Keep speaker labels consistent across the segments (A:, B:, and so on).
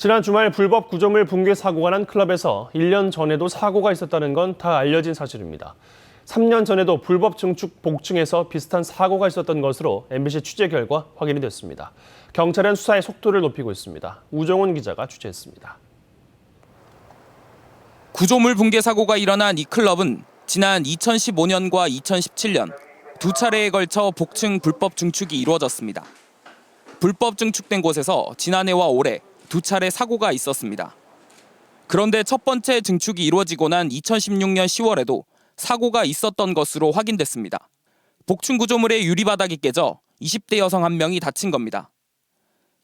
A: 지난 주말 불법 구조물 붕괴 사고가 난 클럽에서 1년 전에도 사고가 있었다는 건 다 알려진 사실입니다. 3년 전에도 불법 증축 복층에서 비슷한 사고가 있었던 것으로 MBC 취재 결과 확인이 됐습니다. 경찰은 수사의 속도를 높이고 있습니다. 우종훈 기자가 취재했습니다.
B: 구조물 붕괴 사고가 일어난 이 클럽은 지난 2015년과 2017년 두 차례에 걸쳐 복층 불법 증축이 이루어졌습니다. 불법 증축된 곳에서 지난해와 올해 두 차례 사고가 있었습니다. 그런데 첫 번째 증축이 이루어지고 난 2016년 10월에도 사고가 있었던 것으로 확인됐습니다. 복층 구조물의 유리바닥이 깨져 20대 여성 한 명이 다친 겁니다.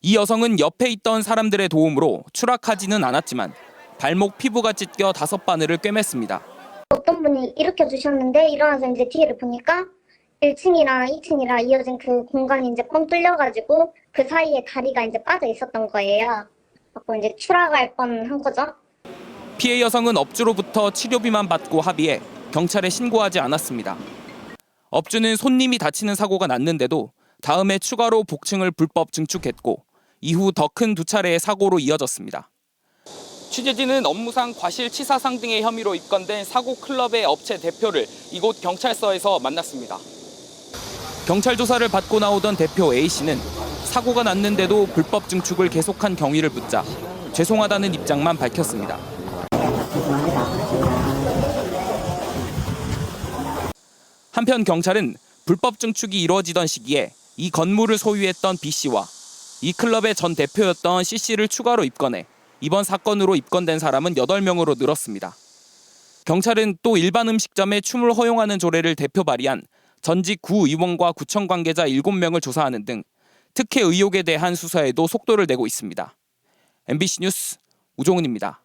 B: 이 여성은 옆에 있던 사람들의 도움으로 추락하지는 않았지만 발목 피부가 찢겨 5바늘을 꿰맸습니다.
C: 어떤 분이 일으켜 주셨는데 일어나서 이제 뒤를 보니까 1층이랑 2층이랑 이어진 그 공간이 이제 뻥 뚫려가지고 그 사이에 다리가 이제 빠져 있었던 거예요. 그래서 이제 추락할 뻔한 거죠.
B: 피해 여성은 업주로부터 치료비만 받고 합의해 경찰에 신고하지 않았습니다. 업주는 손님이 다치는 사고가 났는데도 다음에 추가로 복층을 불법 증축했고 이후 더 큰 두 차례의 사고로 이어졌습니다. 취재진은 업무상 과실치사상 등의 혐의로 입건된 사고 클럽의 업체 대표를 이곳 경찰서에서 만났습니다. 경찰 조사를 받고 나오던 대표 A씨는 사고가 났는데도 불법 증축을 계속한 경위를 묻자 죄송하다는 입장만 밝혔습니다. 한편 경찰은 불법 증축이 이루어지던 시기에 이 건물을 소유했던 B씨와 이 클럽의 전 대표였던 C씨를 추가로 입건해 이번 사건으로 입건된 사람은 8명으로 늘었습니다. 경찰은 또 일반 음식점에 춤을 허용하는 조례를 대표 발의한 전직 구의원과 구청 관계자 7명을 조사하는 등 특혜 의혹에 대한 수사에도 속도를 내고 있습니다. MBC 뉴스 우종훈입니다.